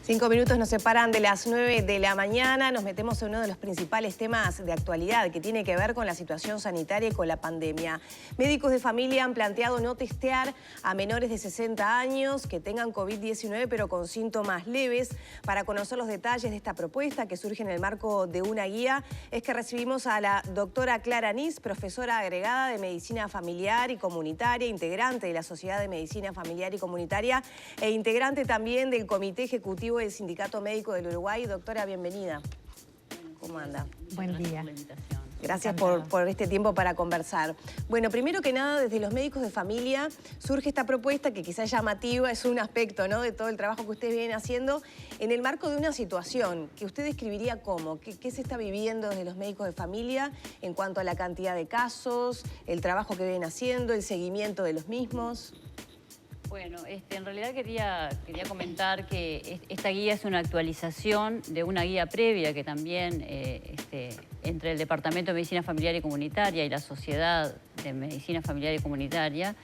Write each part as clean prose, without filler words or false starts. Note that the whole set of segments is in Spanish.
5 minutos nos separan de las 9 de la mañana. Nos metemos en uno de los principales temas de actualidad que tiene que ver con la situación sanitaria y con la pandemia. Médicos de familia han planteado no testear a menores de 60 años que tengan COVID-19 pero con síntomas leves. Para conocer los detalles de esta propuesta que surge en el marco de una guía es que recibimos a la doctora Clara Nis, profesora agregada de Medicina Familiar y Comunitaria, integrante de la Sociedad de Medicina Familiar y Comunitaria e integrante también del Comité Ejecutivo del Sindicato Médico del Uruguay. Doctora, bienvenida. ¿Cómo anda? Buen día. Gracias por este tiempo para conversar. Bueno, primero que nada, desde los médicos de familia surge esta propuesta que quizás llamativa, es un aspecto, ¿no?, de todo el trabajo que ustedes vienen haciendo en el marco de una situación que usted describiría como, ¿qué se está viviendo desde los médicos de familia en cuanto a la cantidad de casos, el trabajo que vienen haciendo, el seguimiento de los mismos? Bueno, en realidad quería comentar que esta guía es una actualización de una guía previa que también entre el Departamento de Medicina Familiar y Comunitaria y la Sociedad de Medicina Familiar y Comunitaria.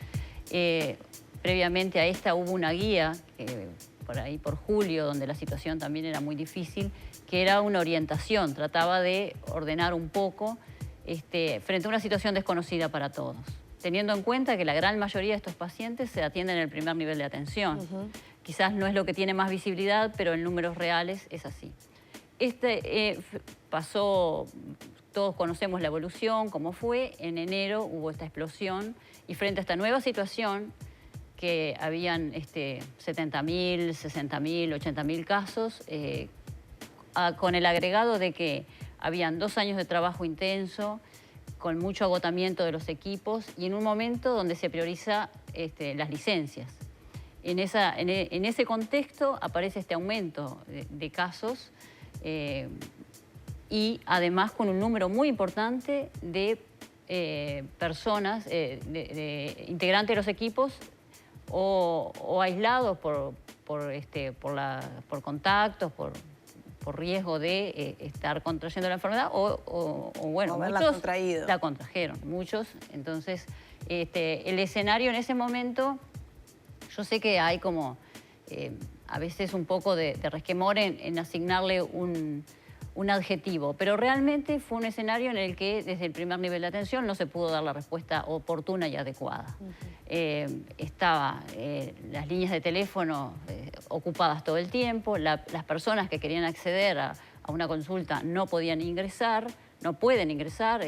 Previamente a esta hubo una guía, por ahí por julio, donde la situación también era muy difícil, que era una orientación, trataba de ordenar un poco frente a una situación desconocida para todos, teniendo en cuenta que la gran mayoría de estos pacientes se atienden en el primer nivel de atención. Quizás no es lo que tiene más visibilidad, pero en números reales es así. Pasó, todos conocemos la evolución, cómo fue. En enero hubo esta explosión y frente a esta nueva situación, que habían 70.000, 60.000, 80.000 casos, con el agregado de que habían 2 años de trabajo intenso, con mucho agotamiento de los equipos y en un momento donde se prioriza las licencias. En ese contexto aparece este aumento de casos y además con un número muy importante de personas, de integrantes de los equipos o aislados por contactos, por riesgo de estar contrayendo la enfermedad o bueno, muchos la contrajeron, muchos. Entonces, el escenario en ese momento, yo sé que hay como a veces un poco de resquemor en asignarle un adjetivo, pero realmente fue un escenario en el que desde el primer nivel de atención no se pudo dar la respuesta oportuna y adecuada. Estaban las líneas de teléfono ocupadas todo el tiempo, las personas que querían acceder a una consulta no podían ingresar, no pueden ingresar.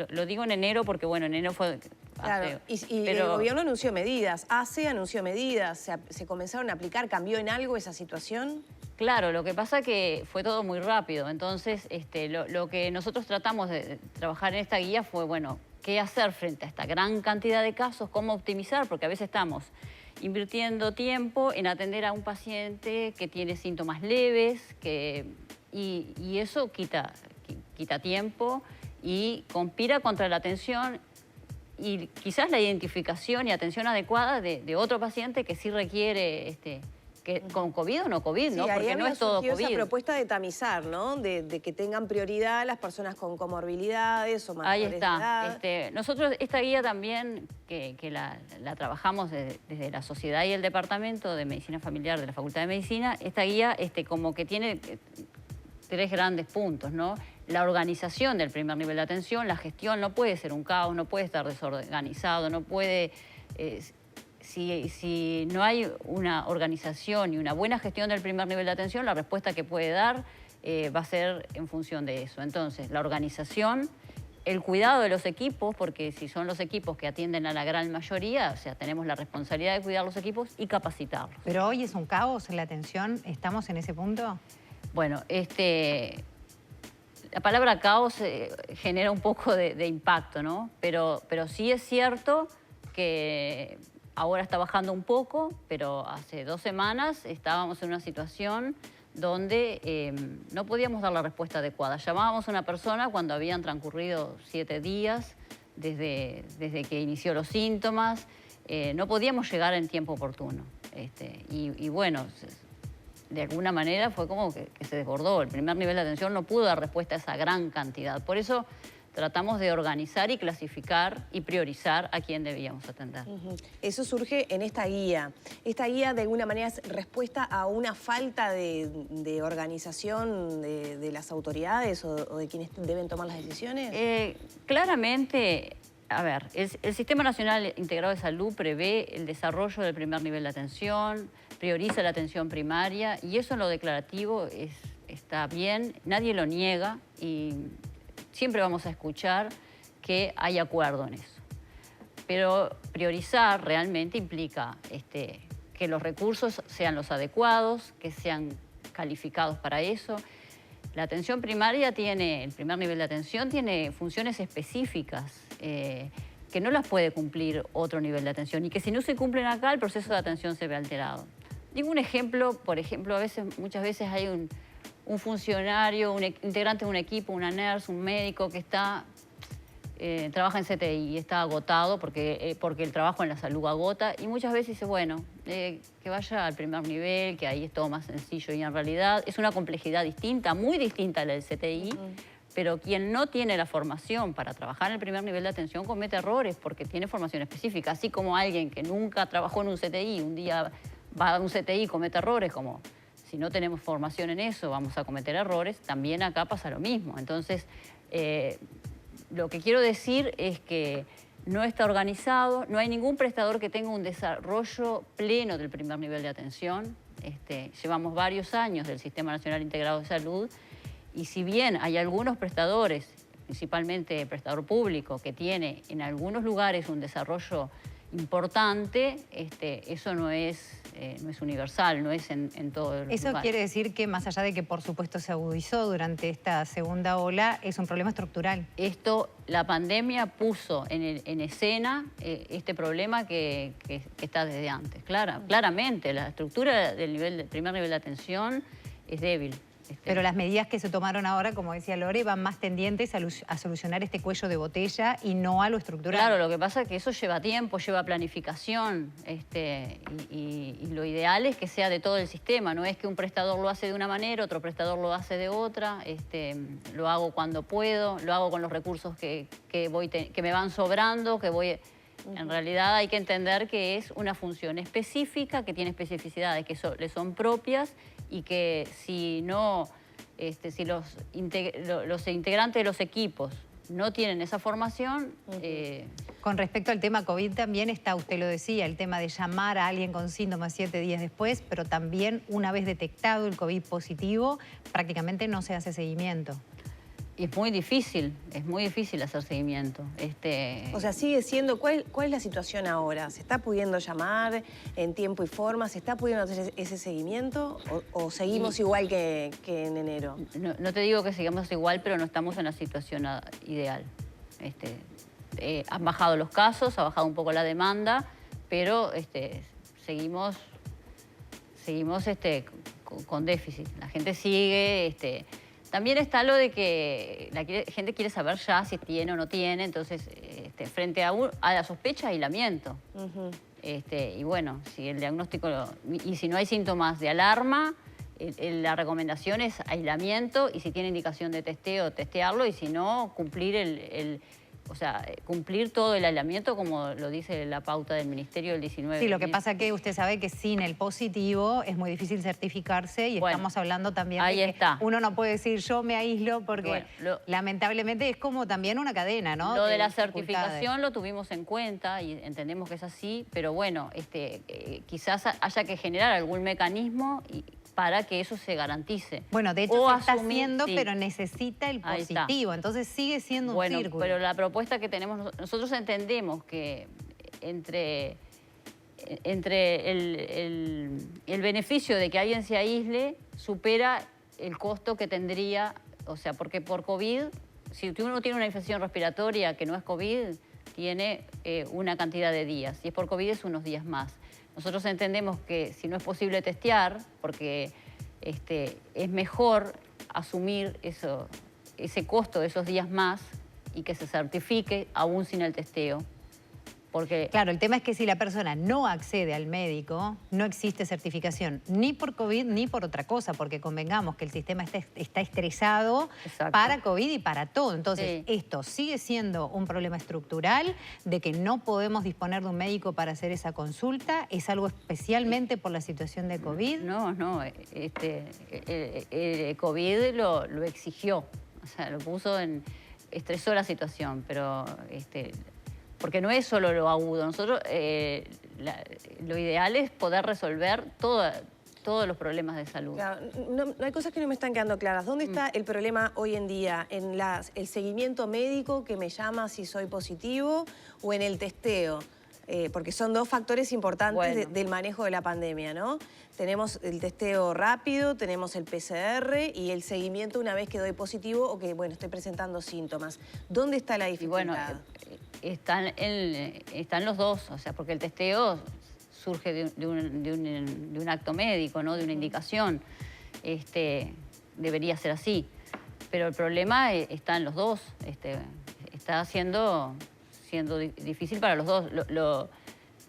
Lo digo en enero porque, bueno, en enero fue... Claro, pero el gobierno anunció medidas, anunció medidas, se comenzaron a aplicar, ¿cambió en algo esa situación? Claro, lo que pasa que fue todo muy rápido, entonces lo que nosotros tratamos de trabajar en esta guía fue, bueno, ¿qué hacer frente a esta gran cantidad de casos? ¿Cómo optimizar? Porque a veces estamos invirtiendo tiempo en atender a un paciente que tiene síntomas leves y eso quita tiempo y conspira contra la atención y quizás la identificación y atención adecuada de otro paciente que sí requiere con COVID o no COVID, sí, ¿no? Porque no es todo COVID. Esa propuesta de tamizar, ¿no? De que tengan prioridad las personas con comorbilidades o mayores de edad. Ahí está. Nosotros esta guía también, que la trabajamos desde la sociedad y el departamento de Medicina Familiar de la Facultad de Medicina, esta guía como que tiene 3 grandes puntos, ¿no? La organización del primer nivel de atención, la gestión no puede ser un caos, no puede estar desorganizado, no puede... Si no hay una organización y una buena gestión del primer nivel de atención, la respuesta que puede dar va a ser en función de eso. Entonces, la organización, el cuidado de los equipos, porque si son los equipos que atienden a la gran mayoría, o sea, tenemos la responsabilidad de cuidar los equipos y capacitarlos. Pero hoy es un caos en la atención, ¿estamos en ese punto? Bueno, la palabra caos genera un poco de impacto, ¿no? Pero sí es cierto que ahora está bajando un poco, pero hace 2 semanas estábamos en una situación donde no podíamos dar la respuesta adecuada. Llamábamos a una persona cuando habían transcurrido 7 días desde que inició los síntomas. No podíamos llegar en tiempo oportuno. Y bueno, de alguna manera fue como que se desbordó. El primer nivel de atención no pudo dar respuesta a esa gran cantidad. Por eso tratamos de organizar y clasificar y priorizar a quién debíamos atender. Eso surge en esta guía. Esta guía de alguna manera es respuesta a una falta de organización de las autoridades o de quienes deben tomar las decisiones. Claramente, a ver, el Sistema Nacional Integrado de Salud prevé el desarrollo del primer nivel de atención, prioriza la atención primaria y eso en lo declarativo está bien, nadie lo niega y siempre vamos a escuchar que hay acuerdo en eso. Pero priorizar realmente implica que los recursos sean los adecuados, que sean calificados para eso. La atención primaria el primer nivel de atención tiene funciones específicas que no las puede cumplir otro nivel de atención y que si no se cumplen acá, el proceso de atención se ve alterado. Digo un ejemplo, por ejemplo, muchas veces hay un funcionario, un integrante de un equipo, una nurse, un médico que trabaja en CTI y está agotado porque el trabajo en la salud agota y muchas veces dice, bueno, que vaya al primer nivel, que ahí es todo más sencillo y en realidad es una complejidad distinta, muy distinta a la del CTI, pero quien no tiene la formación para trabajar en el primer nivel de atención comete errores porque tiene formación específica, así como alguien que nunca trabajó en un CTI, un día va a un CTI y comete errores como... Si no tenemos formación en eso, vamos a cometer errores, también acá pasa lo mismo. Entonces, lo que quiero decir es que no está organizado, no hay ningún prestador que tenga un desarrollo pleno del primer nivel de atención. Llevamos varios años del Sistema Nacional Integrado de Salud y si bien hay algunos prestadores, principalmente el prestador público, que tiene en algunos lugares un desarrollo importante, eso no es universal, no es en todos los Eso lugares. Quiere decir que más allá de que por supuesto se agudizó durante esta segunda ola, es un problema estructural. La pandemia puso en escena este problema que está desde antes. Claramente, la estructura del primer nivel de atención es débil. Pero las medidas que se tomaron ahora, como decía Lore, van más tendientes a solucionar este cuello de botella y no a lo estructural. Claro, lo que pasa es que eso lleva tiempo, lleva planificación y lo ideal es que sea de todo el sistema. No es que un prestador lo hace de una manera, otro prestador lo hace de otra. Lo hago cuando puedo, lo hago con los recursos que me van sobrando, En realidad hay que entender que es una función específica, que tiene especificidades que le son propias y que si los integrantes de los equipos no tienen esa formación... Con respecto al tema COVID también está, usted lo decía, el tema de llamar a alguien con síntomas 7 días después, pero también una vez detectado el COVID positivo, prácticamente no se hace seguimiento. Y es muy difícil hacer seguimiento. O sea, sigue siendo... ¿Cuál es la situación ahora? ¿Se está pudiendo llamar en tiempo y forma? ¿Se está pudiendo hacer ese seguimiento? ¿O seguimos igual que en enero? No te digo que sigamos igual, pero no estamos en la situación ideal. Han bajado los casos, ha bajado un poco la demanda, pero seguimos con déficit. La gente sigue... También está lo de que la gente quiere saber ya si tiene o no tiene, entonces frente a la sospecha, aislamiento. Y bueno, si el diagnóstico y si no hay síntomas de alarma, la recomendación es aislamiento y si tiene indicación de testeo, testearlo y si no, cumplir cumplir todo el aislamiento como lo dice la pauta del Ministerio del 19. Sí, lo que pasa es que usted sabe que sin el positivo es muy difícil certificarse y estamos hablando también de que uno no puede decir yo me aíslo porque lamentablemente es como también una cadena, ¿no? Lo de la certificación lo tuvimos en cuenta y entendemos que es así, pero bueno, quizás haya que generar algún mecanismo para que eso se garantice. Bueno, de hecho se está haciendo, pero necesita el positivo, entonces sigue siendo un círculo. Pero la propuesta que tenemos, nosotros entendemos que entre el beneficio de que alguien se aísle supera el costo que tendría, o sea, porque por COVID, si uno tiene una infección respiratoria que no es COVID, tiene una cantidad de días, si es por COVID es unos días más. Nosotros entendemos que si no es posible testear, porque es mejor asumir ese costo de esos días más y que se certifique aún sin el testeo. Porque... Claro, el tema es que si la persona no accede al médico, no existe certificación ni por COVID ni por otra cosa, porque convengamos que el sistema está estresado para COVID y para todo. Entonces, esto sigue siendo un problema estructural de que no podemos disponer de un médico para hacer esa consulta. ¿Es algo especialmente por la situación de COVID? No, el COVID lo exigió, o sea, lo puso estresó la situación, pero porque no es solo lo agudo. Nosotros lo ideal es poder resolver todos los problemas de salud. Claro, no hay cosas que no me están quedando claras. ¿Dónde está el problema hoy en día? ¿En el seguimiento médico que me llama si soy positivo o en el testeo? Porque son dos factores importantes del manejo de la pandemia, ¿no? Tenemos el testeo rápido, tenemos el PCR y el seguimiento una vez que doy positivo o que, bueno, estoy presentando síntomas. ¿Dónde está la dificultad? Bueno, están los dos, o sea, porque el testeo surge de un acto médico, ¿no? De una indicación. Debería ser así. Pero el problema está en los dos. Está siendo difícil para los dos,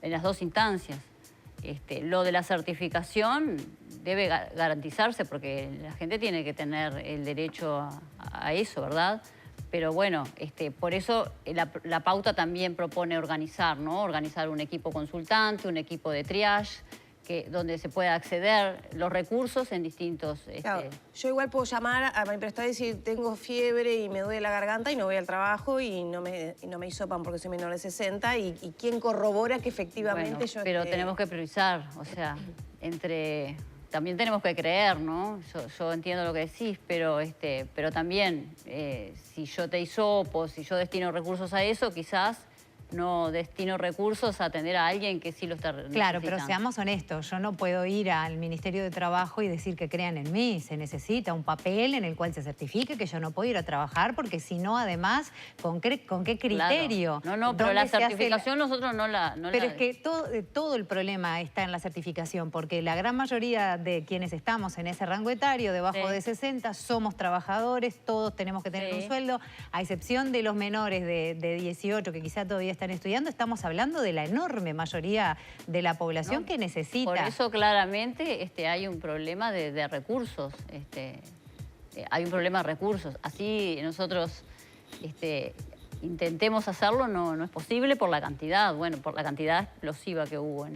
en las dos instancias. Lo de la certificación debe garantizarse porque la gente tiene que tener el derecho a eso, ¿verdad? Pero bueno, por eso la pauta también propone organizar, ¿no? Organizar un equipo consultante, un equipo de triage, donde se pueda acceder los recursos en distintos... Claro, yo igual puedo llamar a mi prestador y decir tengo fiebre y me duele la garganta y no voy al trabajo y no me hisopan porque soy menor de 60 y quién corrobora que efectivamente yo... Pero tenemos que priorizar, o sea, también tenemos que creer, ¿no? Yo entiendo lo que decís, pero también si yo te hisopo, si yo destino recursos a eso, quizás... no destino recursos a atender a alguien que sí lo está necesitando. Claro, pero seamos honestos, yo no puedo ir al Ministerio de Trabajo y decir que crean en mí. Se necesita un papel en el cual se certifique que yo no puedo ir a trabajar, porque si no, además, ¿con qué criterio? Claro. No, pero la certificación nosotros no la... Pero es que todo el problema está en la certificación, porque la gran mayoría de quienes estamos en ese rango etario, debajo de 60, somos trabajadores, todos tenemos que tener un sueldo, a excepción de los menores de 18, que quizá todavía están estudiando, estamos hablando de la enorme mayoría de la población que necesita. Por eso claramente hay un problema de recursos, hay un problema de recursos. Así nosotros intentemos hacerlo, no es posible por la cantidad, por la cantidad explosiva que hubo,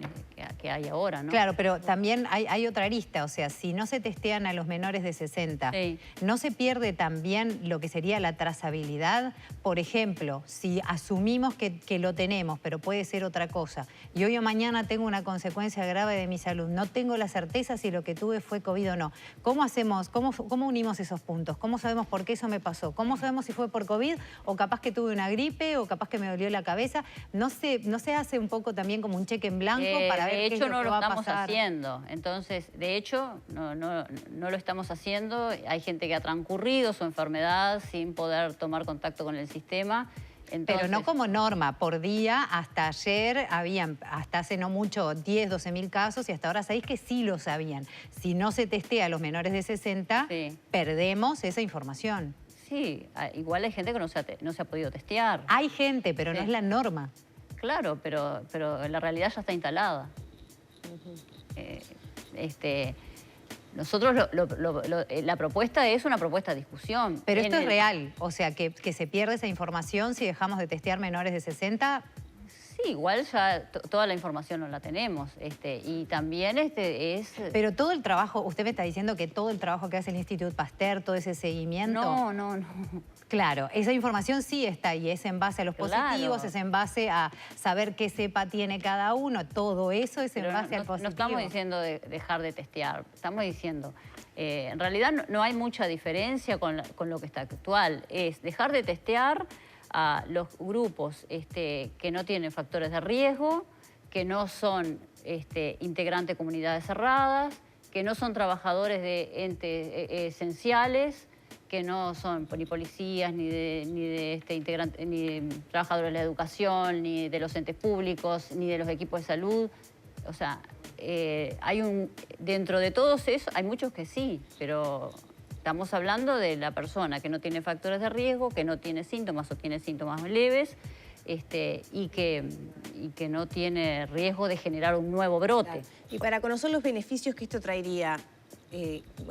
que hay ahora, ¿no? Claro, pero también hay otra arista, o sea, si no se testean a los menores de 60, ¿no se pierde también lo que sería la trazabilidad? Por ejemplo, si asumimos que lo tenemos, pero puede ser otra cosa, y hoy o mañana tengo una consecuencia grave de mi salud, no tengo la certeza si lo que tuve fue COVID o no. ¿Cómo hacemos, cómo unimos esos puntos? ¿Cómo sabemos por qué eso me pasó? ¿Cómo sabemos si fue por COVID o capaz que tuve una gripe o capaz que me dolió la cabeza? ¿No se hace un poco también como un cheque en blanco para ver qué es lo que va a pasar? De hecho, no lo estamos haciendo. Entonces, de hecho, no lo estamos haciendo. Hay gente que ha transcurrido su enfermedad sin poder tomar contacto con el sistema. Entonces, pero no como norma, por día, hasta ayer habían, hasta hace no mucho, 10, 12 mil casos y hasta ahora sabéis que sí lo sabían. Si no se testea a los menores de 60, perdemos esa información. Sí, igual hay gente que no se ha podido testear. Hay gente, pero no es la norma. Claro, pero la realidad ya está instalada. Nosotros, la propuesta es una propuesta de discusión. Pero esto es real, o sea, que se pierde esa información si dejamos de testear menores de 60... Sí, igual ya toda la información no la tenemos. Y también es... Pero todo el trabajo, usted me está diciendo que todo el trabajo que hace el Instituto Pasteur, todo ese seguimiento... No. Claro, esa información sí está ahí, es en base a los positivos, es en base a saber qué cepa tiene cada uno, todo eso es en base al positivo. No estamos diciendo dejar de testear, estamos diciendo... en realidad no hay mucha diferencia con lo que está actual, es dejar de testear a los grupos que no tienen factores de riesgo, que no son integrantes de comunidades cerradas, que no son trabajadores de entes esenciales, que no son ni policías, ni de trabajadores de la educación, ni de los entes públicos, ni de los equipos de salud. O sea, dentro de todos esos hay muchos que sí, pero... Estamos hablando de la persona que no tiene factores de riesgo, que no tiene síntomas o tiene síntomas leves, y que no tiene riesgo de generar un nuevo brote. Claro. Y para conocer los beneficios que esto traería,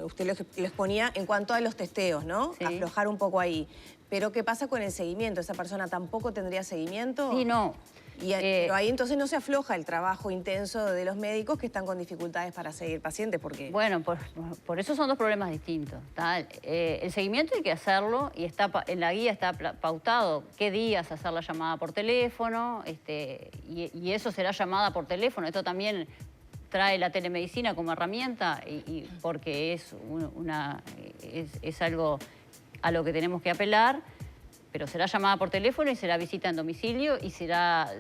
usted lo exponía en cuanto a los testeos, ¿no? Sí. Aflojar un poco ahí. Pero ¿qué pasa con el seguimiento? ¿Esa persona tampoco tendría seguimiento? Sí, no. Pero ahí entonces no se afloja el trabajo intenso de los médicos que están con dificultades para seguir pacientes, porque... Bueno, por eso son dos problemas distintos. El seguimiento hay que hacerlo y en la guía está pautado qué días hacer la llamada por teléfono, y eso será llamada por teléfono. Esto también trae la telemedicina como herramienta porque es algo a lo que tenemos que apelar. Pero será llamada por teléfono y será visita en domicilio y será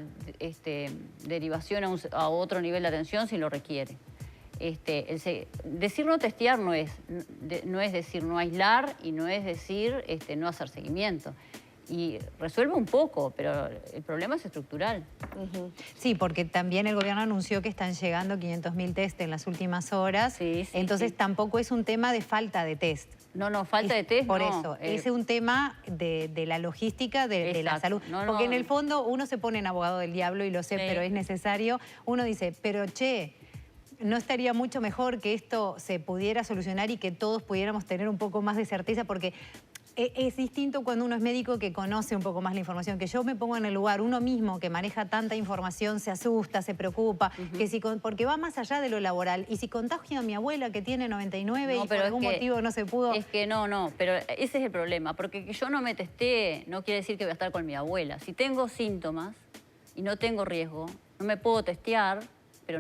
derivación a otro nivel de atención si lo requiere. Decir no testear no es decir no aislar y no es decir no hacer seguimiento. Y resuelve un poco, pero el problema es estructural. Sí, porque también el gobierno anunció que están llegando 500.000 test en las últimas horas. Sí, entonces tampoco es un tema de falta de test. No, falta de test por eso, es un tema de la logística de la salud. Porque en el fondo uno se pone en abogado del diablo y lo sé, pero es necesario. Uno dice, pero che, ¿no estaría mucho mejor que esto se pudiera solucionar y que todos pudiéramos tener un poco más de certeza? Porque es distinto cuando uno es médico que conoce un poco más la información, que yo me pongo en el lugar, uno mismo que maneja tanta información se asusta, se preocupa, porque va más allá de lo laboral. Y si contagio a mi abuela que tiene 99 y por algún motivo no se pudo... Es que no, pero ese es el problema, porque que yo no me testee no quiere decir que voy a estar con mi abuela. Si tengo síntomas y no tengo riesgo, no me puedo testear, pero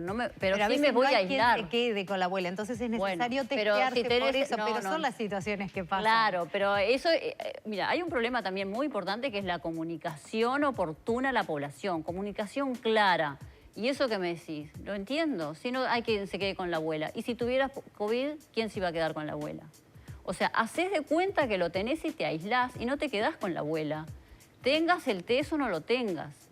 sí me voy a aislar. Quien se quede con la abuela, entonces es necesario testearse por eso, pero son las situaciones que pasan. Claro, pero eso, mira, hay un problema también muy importante que es la comunicación oportuna a la población, comunicación clara. Y eso que me decís, lo entiendo, si no hay quien se quede con la abuela. Y si tuvieras COVID, ¿quién se iba a quedar con la abuela? O sea, hacés de cuenta que lo tenés y te aislás y no te quedás con la abuela. Tengas el test o no lo tengas.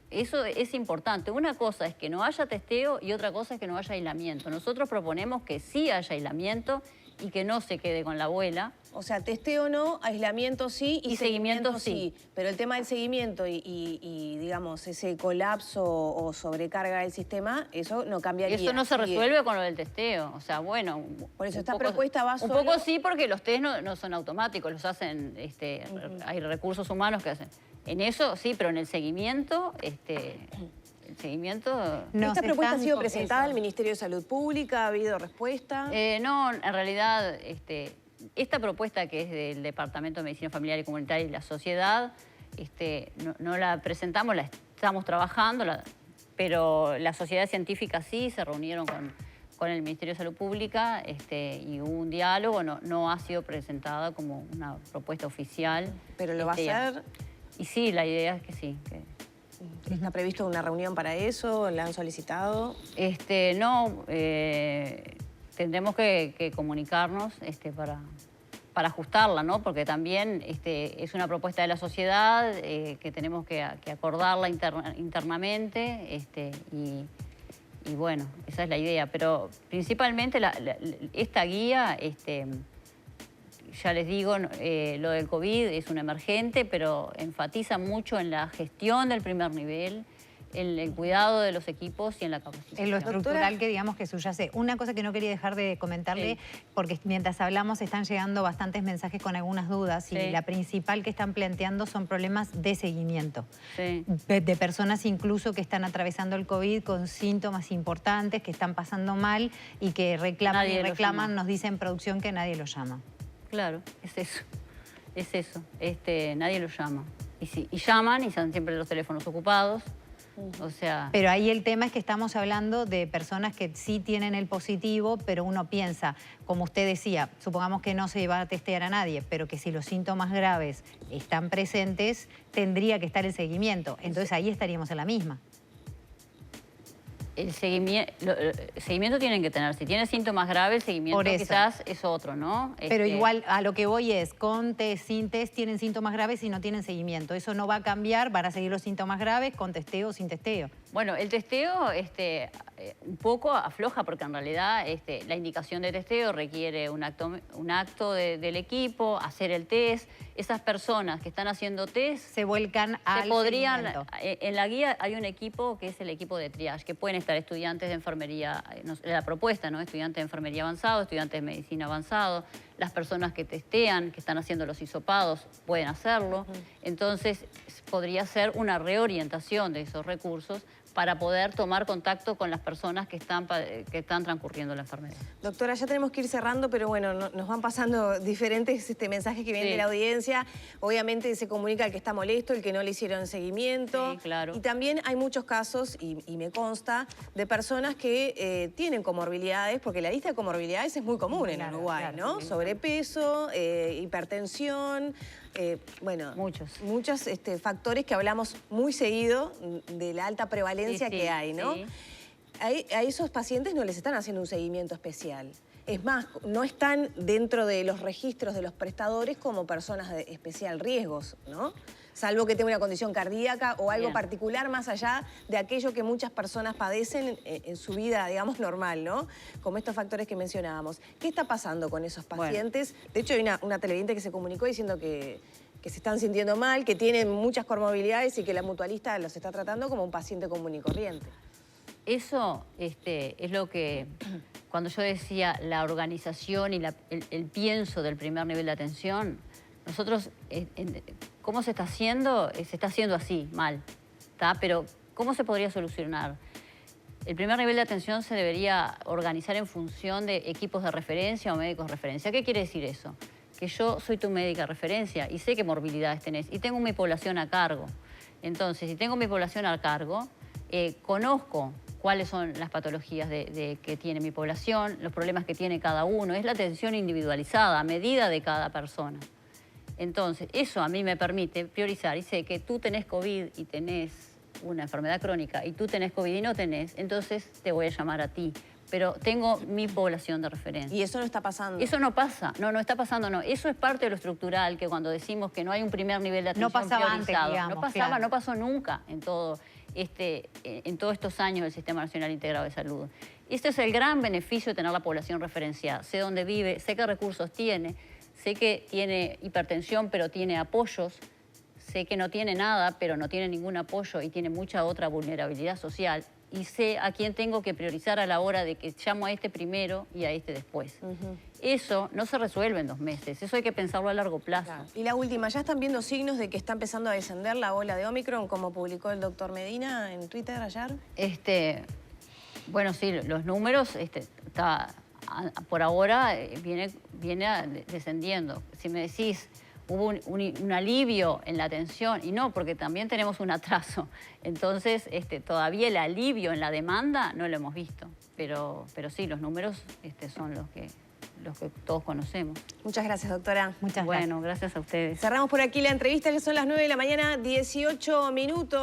Eso es importante. Una cosa es que no haya testeo y otra cosa es que no haya aislamiento. Nosotros proponemos que sí haya aislamiento y que no se quede con la abuela. O sea, testeo no, aislamiento sí y seguimiento sí. Pero el tema del seguimiento y digamos, ese colapso o sobrecarga del sistema, eso no cambiaría. Eso no se resuelve con lo del testeo. O sea, bueno... Por eso esta propuesta va solo... Un poco sí, porque los test no son automáticos, los hacen... Hay recursos humanos que hacen... En eso sí, pero en el seguimiento, el seguimiento... ¿Esta propuesta ha sido presentada al Ministerio de Salud Pública? ¿Ha habido respuesta? No, en realidad, esta propuesta que es del Departamento de Medicina Familiar y Comunitaria y la Sociedad, no la presentamos, la estamos trabajando, pero la sociedad científica sí, se reunieron con el Ministerio de Salud Pública y hubo un diálogo, no ha sido presentada como una propuesta oficial. ¿Pero lo va a hacer? Y sí, la idea es que sí. ¿Está previsto una reunión para eso? ¿La han solicitado? No, tendremos que comunicarnos para ajustarla, ¿no? Porque también es una propuesta de la sociedad que tenemos que acordarla internamente y bueno, esa es la idea. Pero principalmente esta guía... Ya les digo, lo del COVID es un emergente, pero enfatiza mucho en la gestión del primer nivel, en el cuidado de los equipos y en la capacitación. En lo estructural que digamos que subyace. Una cosa que no quería dejar de comentarle, porque mientras hablamos están llegando bastantes mensajes con algunas dudas y la principal que están planteando son problemas de seguimiento. De personas incluso que están atravesando el COVID con síntomas importantes, que están pasando mal y que reclaman, nos dicen en producción que nadie los llama. Claro, es eso, nadie lo llama. Y llaman y están siempre los teléfonos ocupados, o sea... Pero ahí el tema es que estamos hablando de personas que sí tienen el positivo, pero uno piensa, como usted decía, supongamos que no se va a testear a nadie, pero que si los síntomas graves están presentes, tendría que estar el seguimiento. Entonces ahí estaríamos en la misma. El seguimiento tienen que tener. Si tiene síntomas graves, el seguimiento quizás es otro, ¿no? Pero igual a lo que voy es, con test, sin test, tienen síntomas graves y no tienen seguimiento. Eso no va a cambiar, van a seguir los síntomas graves con testeo o sin testeo. Bueno, el testeo un poco afloja porque en realidad la indicación de testeo requiere un acto del equipo, hacer el test. Esas personas que están haciendo test se vuelcan al seguimiento. En la guía hay un equipo que es el equipo de triage, que pueden estar estudiantes de enfermería, la propuesta, ¿no? Estudiantes de enfermería avanzado, estudiantes de medicina avanzado, las personas que testean, que están haciendo los hisopados, pueden hacerlo. Entonces podría ser una reorientación de esos recursos para poder tomar contacto con las personas que están transcurriendo la enfermedad. Doctora, ya tenemos que ir cerrando, pero bueno, nos van pasando diferentes mensajes que vienen de la audiencia. Obviamente se comunica el que está molesto, el que no le hicieron seguimiento. Sí, claro. Y también hay muchos casos, y me consta, de personas que tienen comorbilidades, porque la lista de comorbilidades es muy común en Uruguay, ¿no? Sí. Sobrepeso, hipertensión... bueno, muchos factores que hablamos muy seguido de la alta prevalencia que hay, ¿no? Sí. A esos pacientes no les están haciendo un seguimiento especial. Es más, no están dentro de los registros de los prestadores como personas de especial riesgos, ¿no? Salvo que tenga una condición cardíaca o algo particular más allá de aquello que muchas personas padecen en su vida, digamos, normal, ¿no? Como estos factores que mencionábamos. ¿Qué está pasando con esos pacientes? Bueno. De hecho, hay una televidente que se comunicó diciendo que se están sintiendo mal, que tienen muchas comorbilidades y que la mutualista los está tratando como un paciente común y corriente. Eso es lo que, cuando yo decía la organización y el pienso del primer nivel de atención, nosotros, ¿cómo se está haciendo? Se está haciendo así, mal, ¿tá? Pero ¿cómo se podría solucionar? El primer nivel de atención se debería organizar en función de equipos de referencia o médicos de referencia. ¿Qué quiere decir eso? Que yo soy tu médica de referencia y sé qué morbilidades tenés y tengo mi población a cargo. Entonces, si tengo mi población a cargo, conozco cuáles son las patologías que tiene mi población, los problemas que tiene cada uno. Es la atención individualizada, a medida de cada persona. Entonces, eso a mí me permite priorizar y sé que tú tenés COVID y tenés una enfermedad crónica y tú tenés COVID y no tenés, entonces te voy a llamar a ti. Pero tengo mi población de referencia. ¿Y eso no está pasando? Eso no pasa, no está pasando, no. Eso es parte de lo estructural, que cuando decimos que no hay un primer nivel de atención priorizado, antes, digamos, no pasaba, no pasó nunca en todos estos años del Sistema Nacional Integrado de Salud. Este es el gran beneficio de tener la población referenciada. Sé dónde vive, sé qué recursos tiene, sé que tiene hipertensión, pero tiene apoyos. Sé que no tiene nada, pero no tiene ningún apoyo y tiene mucha otra vulnerabilidad social. Y sé a quién tengo que priorizar a la hora de que llamo a este primero y a este después. Eso no se resuelve en 2 meses, eso hay que pensarlo a largo plazo. Claro. Y la última, ¿ya están viendo signos de que está empezando a descender la ola de Omicron, como publicó el doctor Medina en Twitter ayer? Bueno, sí, los números por ahora viene descendiendo. Si me decís, hubo un alivio en la atención, y no, porque también tenemos un atraso. Entonces, todavía el alivio en la demanda no lo hemos visto. Pero sí, los números son los que todos conocemos. Muchas gracias, doctora. Muchas gracias. Bueno, gracias a ustedes. Cerramos por aquí la entrevista, ya son las 9 de la mañana, 18 minutos.